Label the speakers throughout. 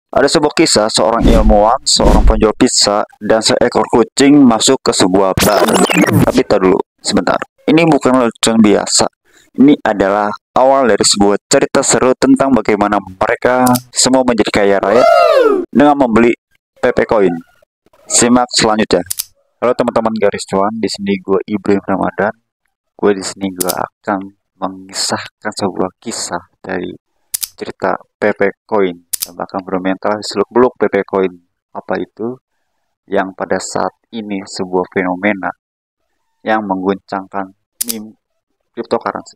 Speaker 1: Ada sebuah kisah seorang ilmuwan, seorang penjual pizza, dan seekor kucing masuk ke sebuah bar. Tapi tar dulu, sebentar. Ini bukan lelucon biasa. Ini adalah awal dari sebuah cerita seru tentang bagaimana mereka semua menjadi kaya raya dengan membeli PP Coin. Simak selanjutnya. Halo teman-teman garis cuan, di sini gue Ibrahim Ramadan. Gue akan mengisahkan sebuah kisah dari cerita PP Coin dan bahkan bermental seluk-beluk PP Coin. Apa itu? Yang pada saat ini sebuah fenomena yang mengguncangkan meme cryptocurrency.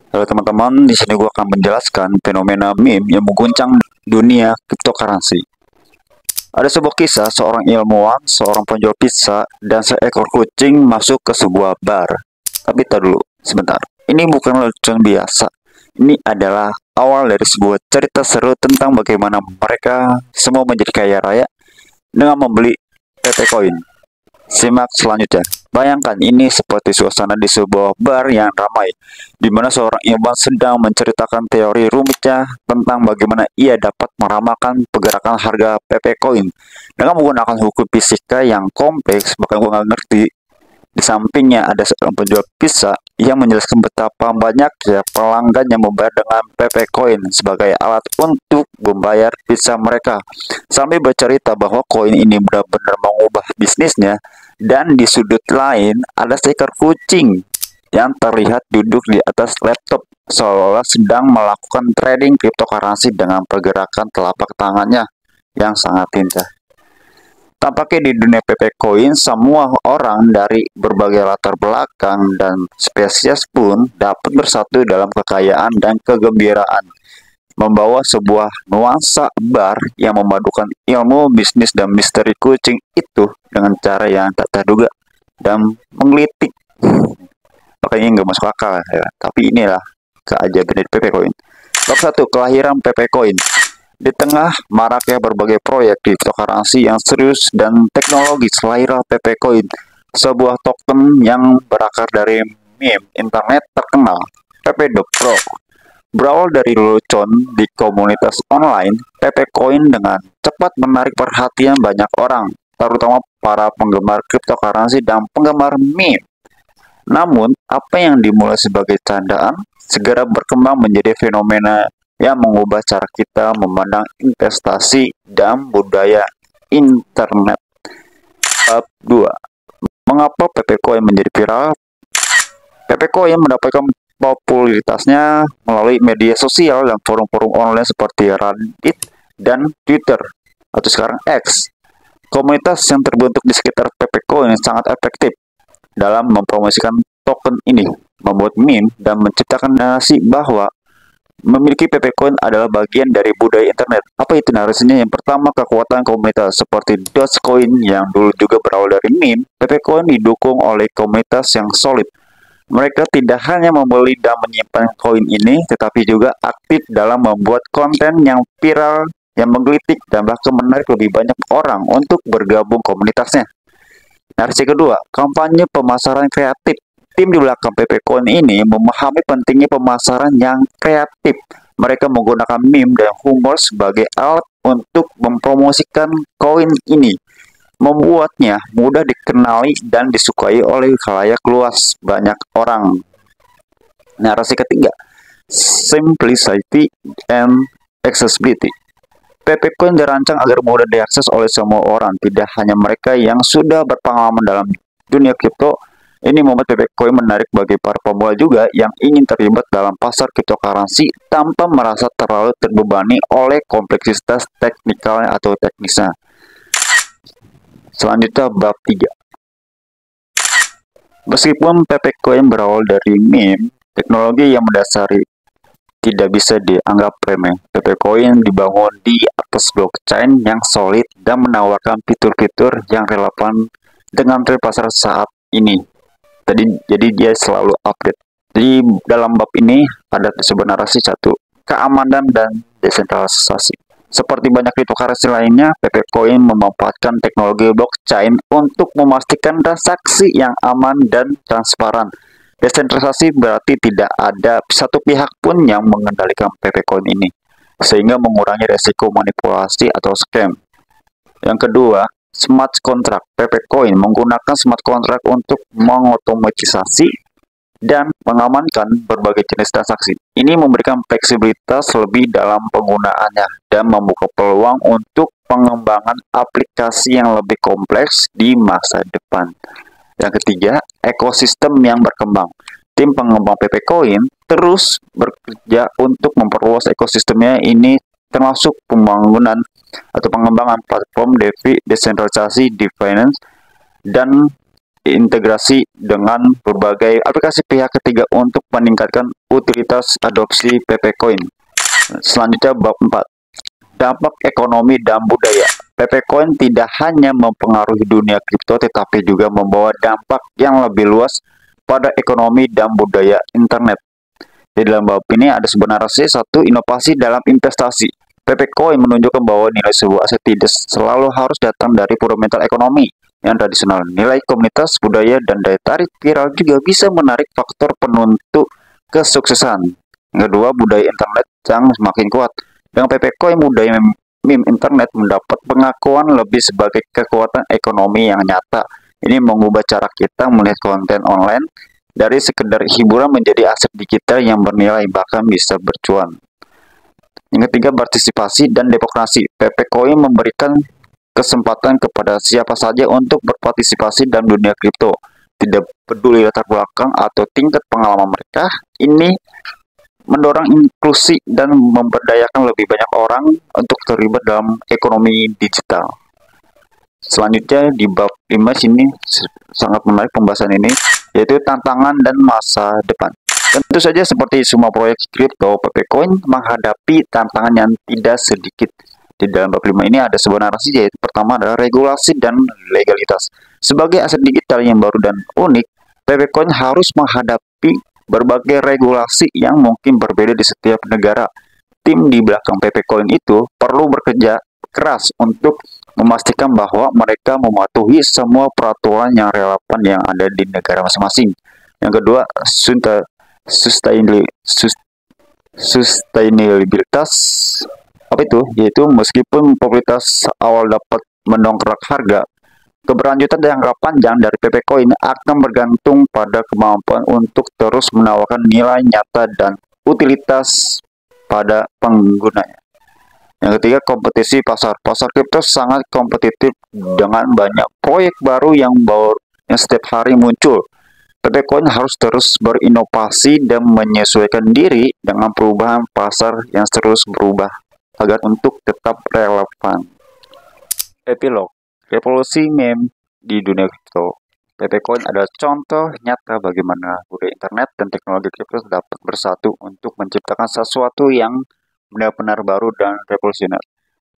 Speaker 1: Halo teman-teman, di sini gue akan menjelaskan fenomena meme yang mengguncang dunia cryptocurrency. Ada sebuah kisah seorang ilmuwan, seorang penjual pizza, dan seekor kucing masuk ke sebuah bar. Tapi tar dulu, sebentar. Ini bukan lelucon biasa. Ini adalah awal dari sebuah cerita seru tentang bagaimana mereka semua menjadi kaya raya dengan membeli PP Coin. Simak selanjutnya. Bayangkan ini seperti suasana di sebuah bar yang ramai, di mana seorang ilmuwan sedang menceritakan teori rumitnya tentang bagaimana ia dapat meramalkan pergerakan harga PP Coin dengan menggunakan hukum fisika yang kompleks, bahkan gue nggak ngerti. Di sampingnya ada seorang penjual pizza yang menjelaskan betapa banyaknya pelanggan yang membayar dengan PP Coin sebagai alat untuk membayar pizza mereka. Sambil bercerita bahwa koin ini benar-benar mengubah bisnisnya, dan di sudut lain ada seekor kucing yang terlihat duduk di atas laptop seolah-olah sedang melakukan trading cryptocurrency dengan pergerakan telapak tangannya yang sangat lincah. Tampaknya di dunia PP Coin, semua orang dari berbagai latar belakang dan spesies pun dapat bersatu dalam kekayaan dan kegembiraan, membawa sebuah nuansa bar yang memadukan ilmu, bisnis, dan misteri kucing itu dengan cara yang tak terduga dan menggelitik. Makanya nggak masuk akal ya. Tapi inilah keajaiban dari PP Coin. Bab 1. Kelahiran PP Coin. Di tengah maraknya berbagai proyek cryptocurrency yang serius dan teknologis, lahirlah PP Coin, sebuah token yang berakar dari meme internet terkenal, PP.Pro. Berawal dari lelucon di komunitas online, PP Coin dengan cepat menarik perhatian banyak orang, terutama para penggemar cryptocurrency dan penggemar meme. Namun, apa yang dimulai sebagai candaan segera berkembang menjadi fenomena yang mengubah cara kita memandang investasi dan budaya internet. Bab 2. Mengapa PP Coin menjadi viral? PP Coin mendapatkan popularitasnya melalui media sosial dan forum-forum online seperti Reddit dan Twitter atau sekarang X. Komunitas yang terbentuk di sekitar PP Coin sangat efektif dalam mempromosikan token ini, membuat meme, dan menciptakan narasi bahwa memiliki PP Coin adalah bagian dari budaya internet. Apa itu narasinya? Yang pertama, kekuatan komunitas seperti Dogecoin yang dulu juga berawal dari meme. PP Coin didukung oleh komunitas yang solid. Mereka tidak hanya membeli dan menyimpan koin ini, tetapi juga aktif dalam membuat konten yang viral, yang menggelitik, dan bahkan menarik lebih banyak orang untuk bergabung komunitasnya. Narasi kedua, kampanye pemasaran kreatif. Tim di belakang PP Coin ini memahami pentingnya pemasaran yang kreatif. Mereka menggunakan meme dan humor sebagai alat untuk mempromosikan koin ini, membuatnya mudah dikenali dan disukai oleh khalayak luas banyak orang. Narasi ketiga, simplicity and accessibility. PP Coin dirancang agar mudah diakses oleh semua orang, tidak hanya mereka yang sudah berpengalaman dalam dunia kripto. Ini membuat PP Coin menarik bagi para pemula juga yang ingin terlibat dalam pasar cryptocurrency tanpa merasa terlalu terbebani oleh kompleksitas teknikalnya atau teknisnya. Selanjutnya bab 3. Meskipun PP Coin berawal dari meme, teknologi yang mendasari tidak bisa dianggap remeh. PP Coin dibangun di atas blockchain yang solid dan menawarkan fitur-fitur yang relevan dengan tren pasar saat ini. Jadi dia selalu update. Di dalam bab ini ada sebuah narasi satu, keamanan dan desentralisasi. Seperti banyak cryptocurrency lainnya, PP Coin memanfaatkan teknologi blockchain untuk memastikan transaksi yang aman dan transparan. Desentralisasi berarti tidak ada satu pihak pun yang mengendalikan PP Coin ini. sehingga mengurangi resiko manipulasi atau scam. Yang kedua, smart contract. PP Coin menggunakan smart contract untuk mengotomatisasi dan mengamankan berbagai jenis transaksi. Ini memberikan fleksibilitas lebih dalam penggunaannya dan membuka peluang untuk pengembangan aplikasi yang lebih kompleks di masa depan. Yang ketiga, ekosistem yang berkembang. Tim pengembang PP Coin terus bekerja untuk memperluas ekosistemnya, ini termasuk pembangunan atau pengembangan platform DeFi, desentralisasi di finance, dan integrasi dengan berbagai aplikasi pihak ketiga untuk meningkatkan utilitas adopsi PP Coin. Selanjutnya bab 4. Dampak ekonomi dan budaya. PP Coin tidak hanya mempengaruhi dunia kripto tetapi juga membawa dampak yang lebih luas pada ekonomi dan budaya internet. Di dalam bab ini ada sebuah narasi, satu, inovasi dalam investasi. PP Coin menunjukkan bahwa nilai sebuah aset tidak selalu harus datang dari fundamental ekonomi yang tradisional. Nilai komunitas, budaya, dan daya tarik viral juga bisa menarik faktor penentu kesuksesan. Yang kedua, budaya internet yang semakin kuat. Dengan PP Coin, budaya meme internet mendapat pengakuan lebih sebagai kekuatan ekonomi yang nyata. Ini mengubah cara kita melihat konten online dari sekedar hiburan menjadi aset digital yang bernilai, bahkan bisa bercuan. Yang ketiga, partisipasi dan demokrasi. PP Coin memberikan kesempatan kepada siapa saja untuk berpartisipasi dalam dunia kripto. Tidak peduli latar belakang atau tingkat pengalaman mereka, ini mendorong inklusi dan memberdayakan lebih banyak orang untuk terlibat dalam ekonomi digital. Selanjutnya di bab 5 sini sangat menarik pembahasan ini, yaitu tantangan dan masa depan. Tentu saja seperti semua proyek kripto, PP Coin menghadapi tantangan yang tidak sedikit. Di dalam bab 5 ini ada sebuah narasi, yaitu pertama adalah regulasi dan legalitas. Sebagai aset digital yang baru dan unik, PP Coin harus menghadapi berbagai regulasi yang mungkin berbeda di setiap negara. Tim di belakang PP Coin itu perlu bekerja keras untuk memastikan bahwa mereka mematuhi semua peraturan yang relevan yang ada di negara masing-masing. Yang kedua, sustainabilitas. Apa itu? Yaitu meskipun popularitas awal dapat mendongkrak harga, keberlanjutan jangka panjang dari PP Coin akan bergantung pada kemampuan untuk terus menawarkan nilai nyata dan utilitas pada penggunanya. Yang ketiga, kompetisi pasar. Pasar kripto sangat kompetitif dengan banyak proyek baru yang setiap hari muncul. PP Coin harus terus berinovasi dan menyesuaikan diri dengan perubahan pasar yang terus berubah agar untuk tetap relevan. Epilog. Revolusi meme di dunia kripto. PP Coin adalah contoh nyata bagaimana budaya internet dan teknologi kripto dapat bersatu untuk menciptakan sesuatu yang benar-benar baru dan revolusioner.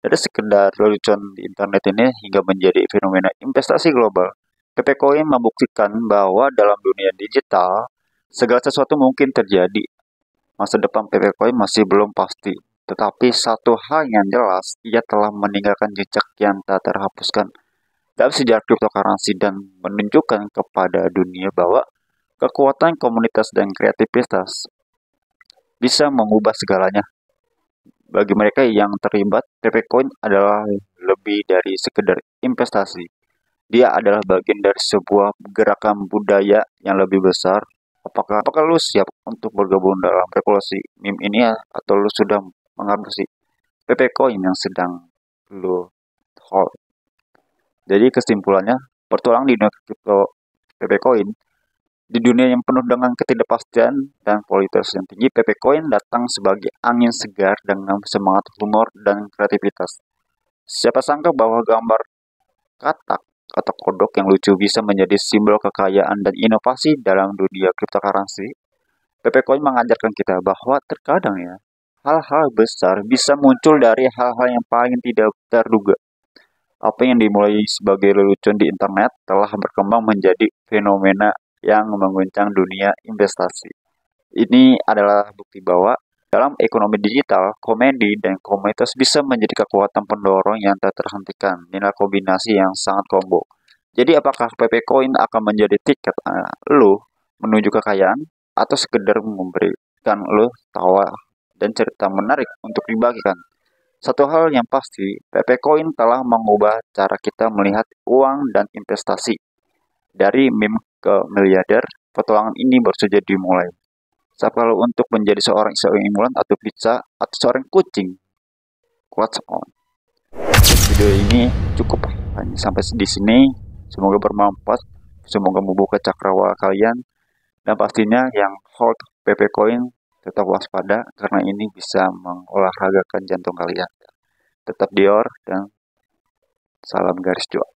Speaker 1: Dari sekedar lelucon di internet ini hingga menjadi fenomena investasi global, PP Coin membuktikan bahwa dalam dunia digital, segala sesuatu mungkin terjadi. Masa depan PP Coin masih belum pasti, tetapi satu hal yang jelas, ia telah meninggalkan jejak yang tak terhapuskan dalam sejarah cryptocurrency dan menunjukkan kepada dunia bahwa kekuatan komunitas dan kreativitas bisa mengubah segalanya. Bagi mereka yang terlibat, PP Coin adalah lebih dari sekedar investasi. Dia adalah bagian dari sebuah gerakan budaya yang lebih besar. Apakah lu siap untuk bergabung dalam revolusi meme ini, atau lu sudah mengadopsi PP Coin yang sedang lu hold? Jadi kesimpulannya, bertualang di dunia kripto PP Coin, di dunia yang penuh dengan ketidakpastian dan volatilitas yang tinggi, PP Coin datang sebagai angin segar dengan semangat humor dan kreativitas. Siapa sangka bahwa gambar katak atau kodok yang lucu bisa menjadi simbol kekayaan dan inovasi dalam dunia cryptocurrency. PP Coin mengajarkan kita bahwa terkadang hal-hal besar bisa muncul dari hal-hal yang paling tidak terduga. Apa yang dimulai sebagai lelucon di internet telah berkembang menjadi fenomena yang mengguncang dunia investasi. Ini adalah bukti bahwa dalam ekonomi digital, komedi dan komunitas bisa menjadi kekuatan pendorong yang tak terhentikan. Inilah kombinasi yang sangat combo. Jadi apakah PP Coin akan menjadi tiket lo menuju kekayaan atau sekedar memberikan lo tawa dan cerita menarik untuk dibagikan. Satu hal yang pasti, PP Coin telah mengubah cara kita melihat uang dan investasi. Dari meme ke miliarder, petualangan ini baru saja dimulai. Kalau untuk menjadi seorang imulan atau pizza atau seorang kucing, what's on? Video ini cukup hanya sampai di sini. Semoga bermanfaat, semoga membuka cakrawala kalian, dan pastinya yang hold PP Coin tetap waspada karena ini bisa mengolahragakan jantung kalian. Tetap Dior dan salam garis jual.